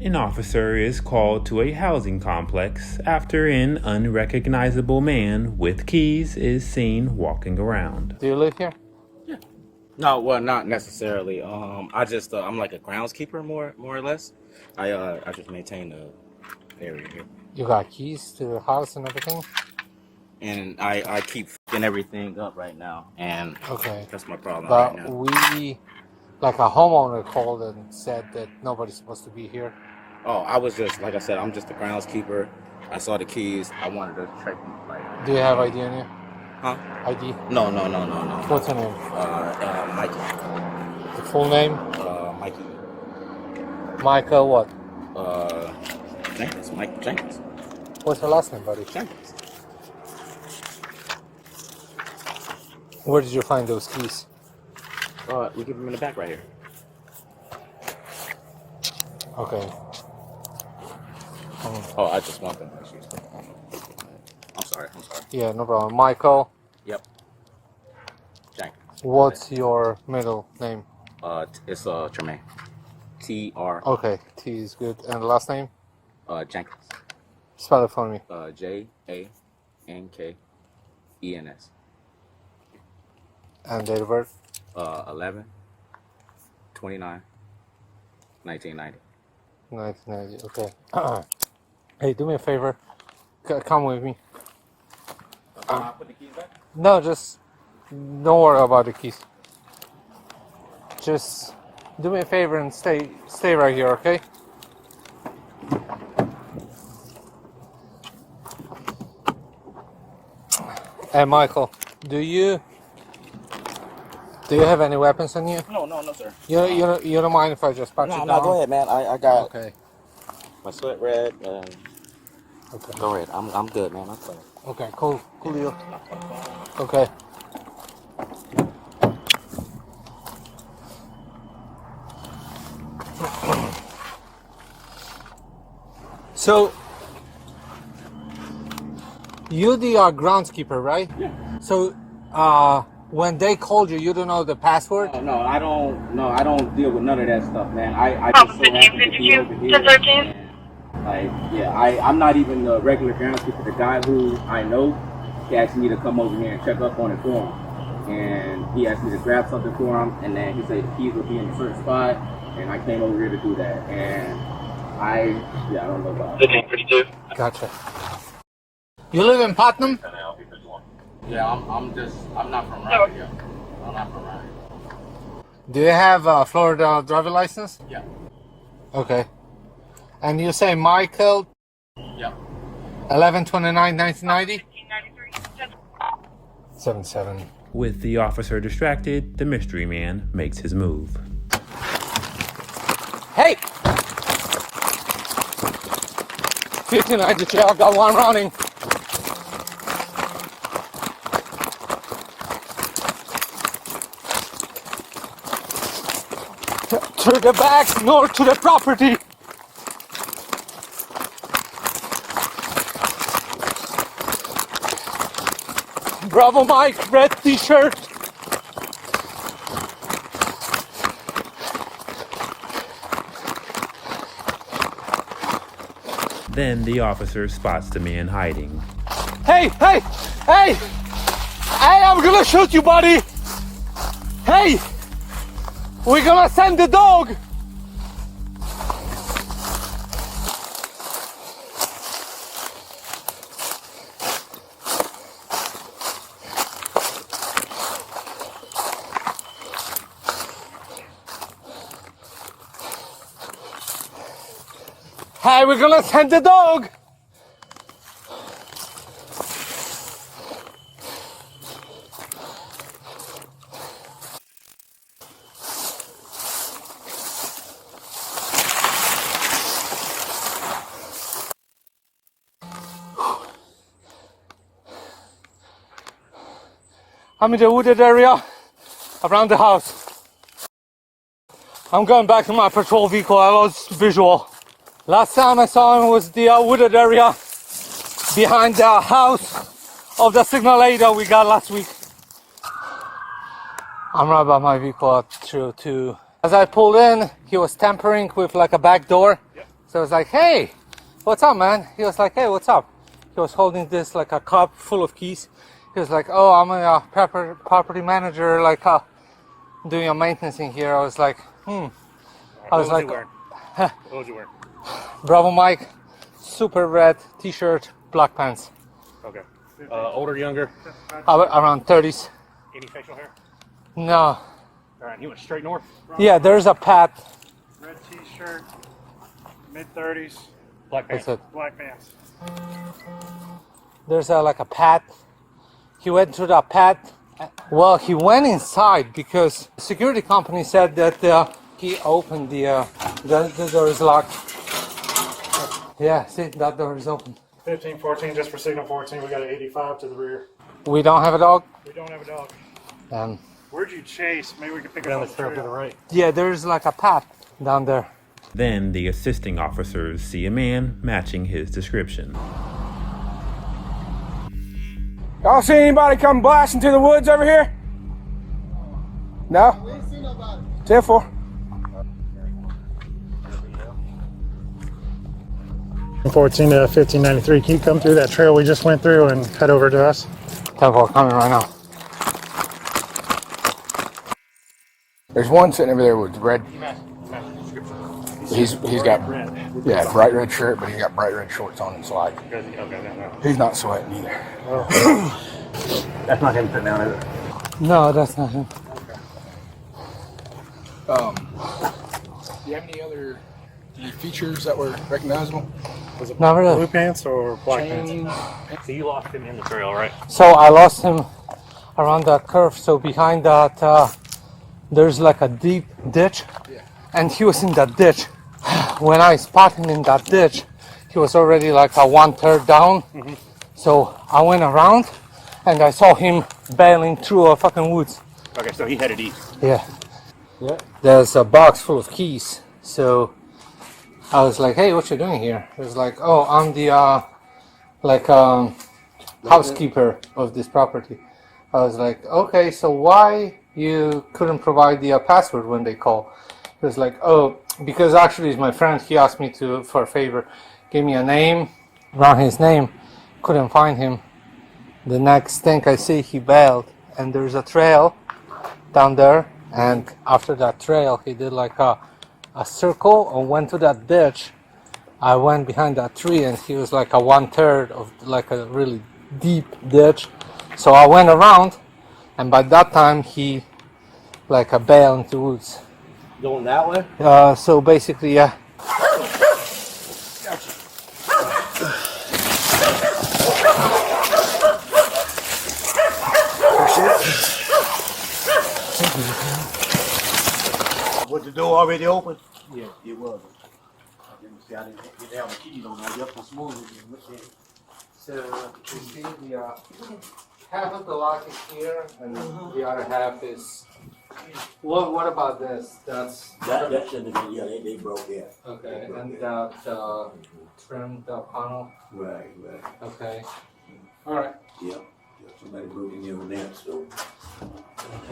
An officer is called to a housing complex after an unrecognizable man with keys is seen walking around. Do you live here? Yeah. No, well, not necessarily. I just I'm like a groundskeeper, more or less. I just maintain the area here, You got keys to the house and everything? and I keep fucking everything up right now, and Okay. that's my problem But right now. we, like a homeowner called and said that nobody's supposed to be here. Oh, I was just, like I said, I'm just a groundskeeper. I saw the keys. I wanted to check, like. Do you have ID on you? Huh? ID? No. What's your name? Mikey. The full name? Mikey. Michael what? Jenkins. Mike Jenkins. What's your last name, buddy? Jenkins. Where did you find those keys? We give them in the back right here. Okay. Oh, I just want them. I'm sorry. Yeah, no problem. Michael. Yep. Jenkins. What's your middle name? It's Tremaine. T-R. Okay, T is good. And the last name? Jenkins. Spell it for me. Jankens. And date of birth? 11/29/1990. 1990. Okay. Hey, do me a favor. Come with me. I put the keys back? No, just don't worry about the keys. Just do me a favor and stay right here, okay? Hey, Michael, do you have any weapons on you? No, sir. You don't mind if I just pat you down? No, go ahead, man. I got Okay. my sweat red. Okay. Go ahead. I'm good, man. I'm fine. Okay. Cool deal. Okay. So, you're the groundskeeper, right? Yeah. So, when they called you, you don't know the password? No, I don't deal with none of that stuff, man. I just so happen to be over here. I'm not even the regular groundskeeper. The guy who I know, he asked me to come over here and check up on it for him. And he asked me to grab something for him, and then he said the keys would be in a certain spot, and I came over here to do that. And I don't know about it. 1552. Gotcha. You live in Putnam? Yeah, I'm not from around here. I'm not from around here. Do you have a Florida driver license? Yeah. Okay. And you say Michael? Yep. 11/29/1990? 77. With the officer distracted, the mystery man makes his move. Hey! 1592, I've got one running. To the back, north to the property. Bravo Mike, red t-shirt. Then the officer spots the man hiding. Hey, I'm gonna shoot you, buddy. Hey, we're gonna send the dog. Hey, we're gonna send the dog. I'm in the wooded area around the house. I'm going back to my patrol vehicle. I lost visual. Last time I saw him was the wooded area behind the house of the signal lady that we got last week. I'm right by my vehicle at 302. As I pulled in, he was tampering with like a back door. So I was like, hey, what's up, man? He was like, hey, what's up? He was holding this like a cup full of keys. He was like, oh, I'm a property manager, like doing a maintenance in here. I was like, I was like, what was you wearing? Bravo Mike, super red t-shirt, black pants. Okay. Older, younger? Around 30s. Any facial hair? No. All right, you went straight north? Yeah, there's a pad. Red t-shirt, mid-30s, Black pants. That's it. black pants. There's like a pad. He went through that pad. Well, he went inside because the security company said that he opened the door is locked. Yeah, see, that door is open. 15, 14, just for signal 14, we got an 85 to the rear. We don't have a dog. We don't have a dog. Um, Where'd you chase? Maybe we could pick Down up the on trail the to the trail. right. yeah, there's like a path down there. Then the assisting officers see a man matching his description. Y'all see anybody come blasting through the woods over here? No? We ain't seen nobody. 10-4. 14 to 1593. Can you come through that trail we just went through and head over to us? 10-4 coming right now. There's one sitting over there with red. He's got bright red shirt, but he's got bright red shorts on inside. Okay, no. He's not sweating either. That's not him sitting down, is it? No, that's not him. Do you have any other features that were recognizable? Was it Not really. blue pants or black pants? So you lost him in the trail, right? So I lost him around that curve. So behind that, there's like a deep ditch, and he was in that ditch. When I spotted him in that ditch, he was already like a 1/3 down. So I went around, and I saw him bailing through a fucking woods. Okay, so he headed east. Yeah. There's a box full of keys. So I was like, hey, what you doing here? He was like, oh, I'm the housekeeper of this property. I was like, okay, so why you couldn't provide the password when they call? He was like, oh, because actually it's my friend. He asked me for a favor. Gave me a name, ran his name, couldn't find him. The next thing I see, he bailed, and there's a trail down there. And after that trail, he did like a circle and went to that ditch. I went behind that tree, and he was like a 1/3 of like a really deep ditch. So I went around, and by that time he like a bailed into the woods. Going that way? So basically, yeah. Was the door already open? Yeah, it was. I didn't have the keys on. I just was moving. So you see the half of the lock is here, and the other half is. What about this? That shouldn't have been. They broke that. Okay, and that trimmed panel. Right. Okay. All right. Yep. Somebody broke in there on that, so I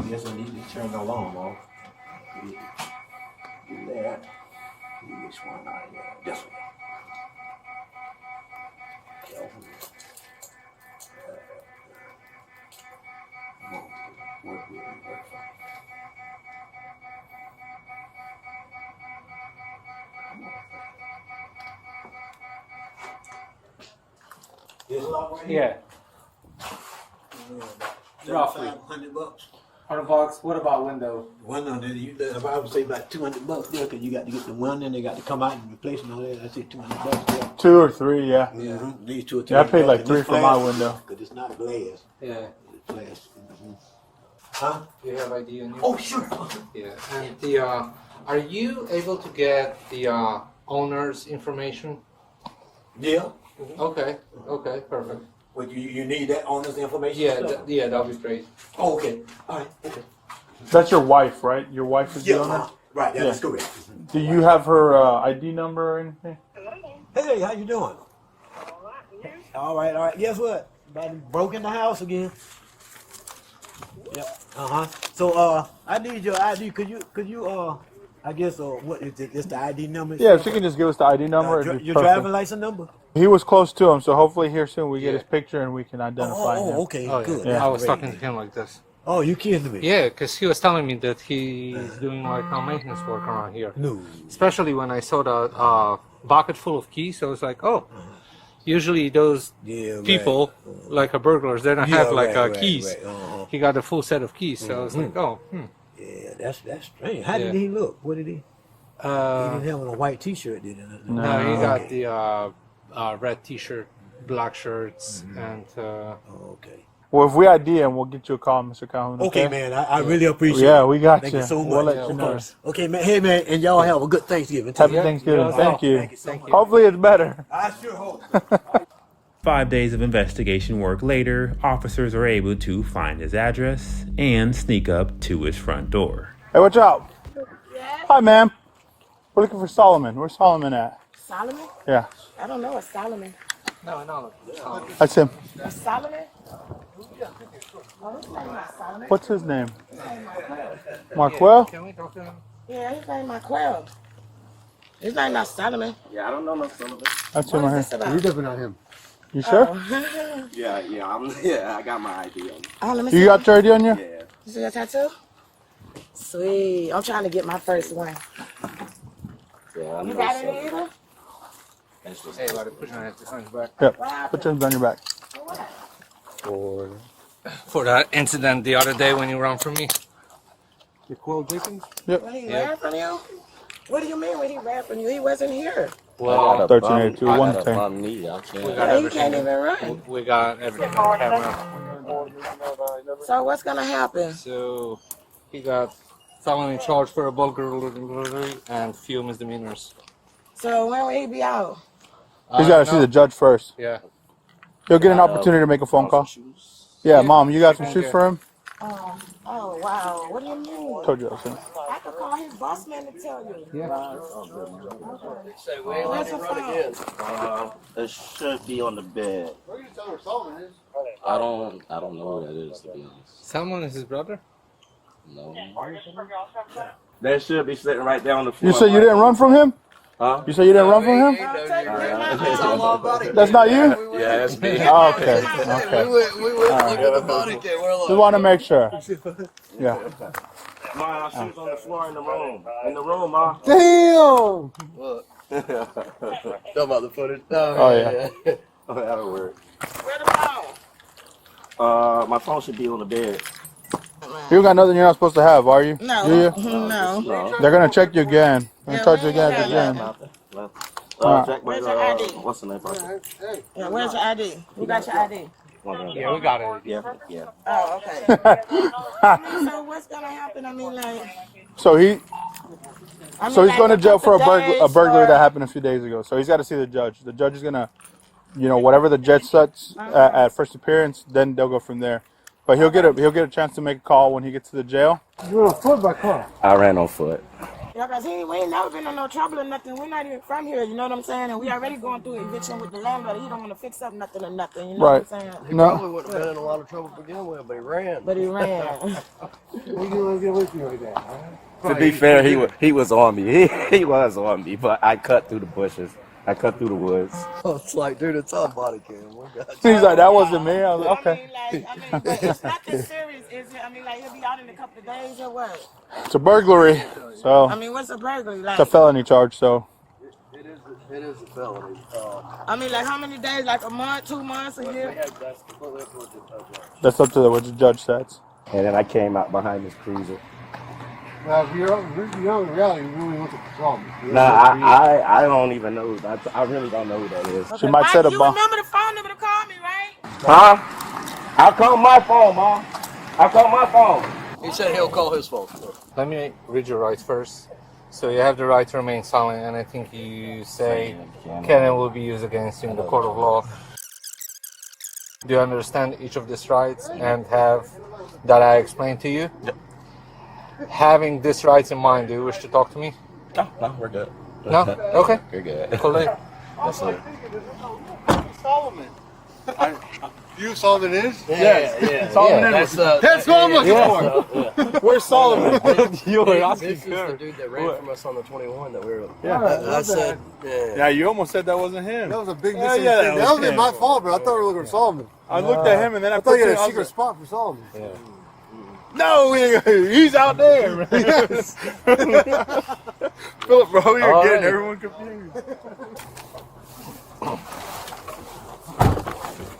guess I need to turn the alarm off. Do that. Which one? This one. Work with me, work fine. This lock right here? Yeah. Roughly. $100. $100. What about window? One on there, I would say about $200 there, because you got to get the one, and they got to come out and replace it and all that. I say $200 there. 2 or 3, yeah. Yeah, these 2 or 3. Yeah, I paid like 3 for my window. Because it's not glass. Yeah. It's glass. Huh? Do you have ID on you? Oh, sure. Yeah. And the are you able to get the owner's information? Yeah. Okay. Okay. Perfect. But you need that owner's information? Yeah. That'll be great. Oh, okay. All right. Okay. That's your wife, right? Your wife is the owner? Right. That's Yeah. correct. Do you have her ID number or anything? Hey, how you doing? All right. Guess what? Broke in the house again. Yep. So I need your ID. Could you I guess, what is it? It's the ID number? Yeah, if she can just give us the ID number. It'd be Your perfect. driving license number? He was close to him, so hopefully here soon we get his picture and we can identify him. Okay, Oh, good. yeah. I was Great. talking to him like this. Oh, you kidding me? Yeah, because he was telling me that he's doing like maintenance work around here. No. Especially when I saw the bucket full of keys, I was like, oh. Usually those people, like a burglars, they don't have like keys. Right. Uh-huh. He got a full set of keys, so I was like, oh. Yeah, that's strange. How did he look? What did he? He didn't have on a white T-shirt, did he? No, he got the red T-shirt, black shirts, and. Okay. Well, if we ID him, we'll get you a call, Mr. Calhoun. Okay, man. I really appreciate it. Yeah, we got Thank you. you so much. We'll let you know. Course. Okay, man. Hey, man, and y'all have a good Thanksgiving. Happy Thanksgiving. Thank you. Thank you so much. Hopefully it's better. I sure hope. 5 days of investigation work later, officers are able to find his address and sneak up to his front door. Hey, watch out. Hi, ma'am. We're looking for Solomon. Where's Solomon at? Solomon? Yeah, I don't know a Solomon. No, no. that's him. A Solomon? Oh, his name not Solomon. What's his name? Marquel? Can we talk to him? Yeah, his name Marquel. His name not Solomon. Yeah, I don't know no son of it. That's him What right is here. this about? definitely not him. You sure? Oh. Yeah, I got my ID on me. Oh, let me see. You got your ID on you? Yeah. You see that tattoo? Sweet. I'm trying to get my first one. Yeah, You got it either? Hey, buddy, put your hands behind your back. Yep. Put your hands on your back. For that incident the other day when you ran from me. The Quill Jenkins? When he ran from you? What do you mean when he ran from you? He wasn't here. Well, 1382, one thing. we got Yeah, he can't everything. even run. We got everything on camera. So what's gonna happen? So he got felony charge for a burglary and few misdemeanors. So when will he be out? He's got to see the judge first. Yeah. He'll get an opportunity to make a phone call. Yeah, Mom, you got some shoes for him? Oh wow. What do you mean? Told you I was him. I could call his boss man to tell you. Yeah. Where's your phone? It should be on the bed. I don't know who that is, to be honest. Someone is his brother? No. That should be sitting right there on the floor. You said you didn't run from him? Huh? You said you didn't run from him? That's not you? Yeah, that's me. Oh, okay. Okay. We went look at the body cam. We're like, Just want to make sure. Yeah. Ma, our shoes on the floor in the room. In the room, Ma. Damn! talking about the footage. Oh, yeah. Oh, that'll work. Where the phone? My phone should be on the bed. You got nothing you're not supposed to have, are you? No. Do you? No. They're going to check you again. They're going to charge you again. Jack, Where's your ID? what's the name? Person? Yeah, where's your ID? Who got your ID? Yeah, we got it. Yeah. Oh, okay. I mean, so what's gonna happen? I mean, like. So he's going to jail for a burglary or- that happened a few days ago. So he's got to see the judge. The judge is going to, whatever the judge sets at first appearance, then they'll go from there. But he'll get a chance to make a call when he gets to the jail. You were on foot by car. I ran on foot. Yeah, because we ain't never been in no trouble or nothing. We're not even from here, you know what I'm saying? And we already going through eviction with the landlord. He don't want to fix up nothing or nothing, you know what I'm saying? Probably wouldn't have been in a lot of trouble to begin with, but he ran. But he ran. We can get with you like that. To be fair, he was on me. He was on me, but I cut through the bushes. I cut through the woods. Oh, it's like, dude, it's on body cam. He's like, that wasn't me. I was like, okay. But it's nothing serious, is it? I mean, like, he'll be out in a couple of days or what? It's a burglary. So I mean, what's a burglary? Like, it's a felony charge. So It is a felony. I mean, like, how many days? Like a month, 2 months, a year? That's completely up to the judge. that's up to what the judge sets. And then I came out behind this cruiser. Now, if you're in reality, you really look at the problem. Nah, I don't even know. I really don't know who that is. She might set a You bomb. remember the phone number to call me, right? Huh? I'll call my phone, Mom. I'll call my phone. He said he'll call his phone. Let me read your rights first. So you have the right to remain silent, and I think you say canon will be used against you in the court of law. Do you understand each of these rights and have that I explained to you? Yep. Having these rights in mind, do you wish to talk to me? No, we're good. No? Okay. You're good. Cool. That's it. Solomon. You Solomon is? Yeah. Solomon Yeah, is. That's what I'm looking for. Where's Solomon? You were asking This is the dude that ran from us on the 21 that we were. Yeah. I said, Yeah, you almost said that wasn't him. That was a big Yeah, missing yeah, thing. That wasn't my fault, bro. I thought we were looking for Solomon. I looked at him and then I thought you had a I was secret like, spot for Solomon. yeah. No, he's out there. Yes. Philip, bro, you're All getting right. everyone confused.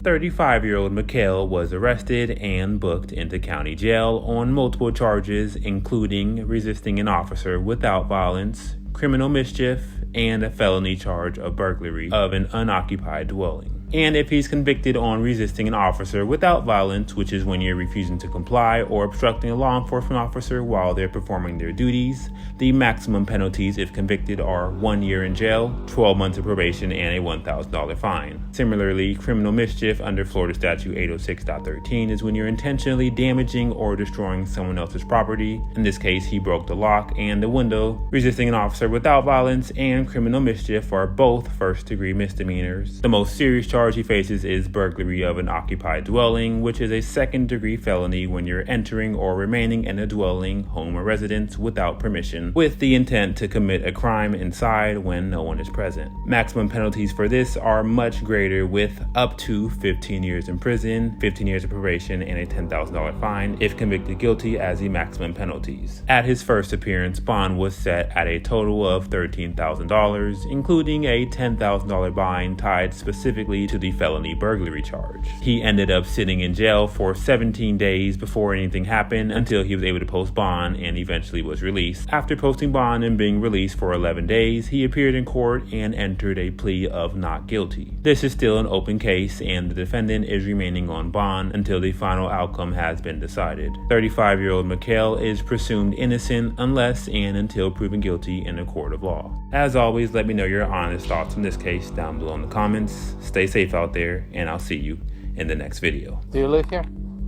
35-year-old Mikhail was arrested and booked into county jail on multiple charges, including resisting an officer without violence, criminal mischief, and a felony charge of burglary of an unoccupied dwelling. And if he's convicted on resisting an officer without violence, which is when you're refusing to comply or obstructing a law enforcement officer while they're performing their duties, the maximum penalties if convicted are 1 year in jail, 12 months of probation, and a $1,000 fine. Similarly, criminal mischief under Florida Statute 806.13 is when you're intentionally damaging or destroying someone else's property. In this case, he broke the lock and the window. Resisting an officer without violence and criminal mischief are both first-degree misdemeanors. The most serious charge he faces is burglary of an occupied dwelling, which is a second-degree felony when you're entering or remaining in a dwelling, home, or residence without permission, with the intent to commit a crime inside when no one is present. Maximum penalties for this are much greater, with up to 15 years in prison, 15 years of probation, and a $10,000 fine if convicted guilty as the maximum penalties. At his first appearance, bond was set at a total of $13,000, including a $10,000 fine tied specifically to the felony burglary charge. He ended up sitting in jail for 17 days before anything happened until he was able to post bond and eventually was released. After posting bond and being released for 11 days, he appeared in court and entered a plea of not guilty. This is still an open case and the defendant is remaining on bond until the final outcome has been decided. 35-year-old Mikhail is presumed innocent unless and until proven guilty in a court of law. As always, let me know your honest thoughts on this case down below in the comments. Stay safe out there, and I'll see you in the next video. Do you live here?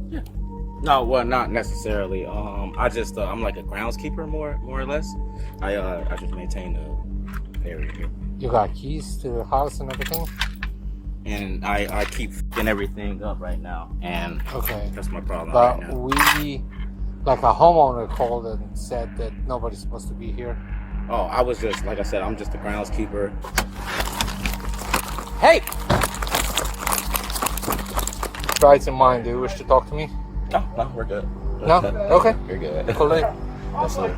Yeah. No, well, not necessarily. I just I'm like a groundskeeper, more or less. I just maintain the area here. You got keys to the house and everything? And I keep f***ing everything up right now, and Okay. that's my problem But right now. we, like a homeowner called and said that nobody's supposed to be here. Oh, I was just, like I said, I'm just a groundskeeper. Hey! Rights in mind, do you wish to talk to me? No, we're good. No? Okay. You're good. Cool. Yes, sir.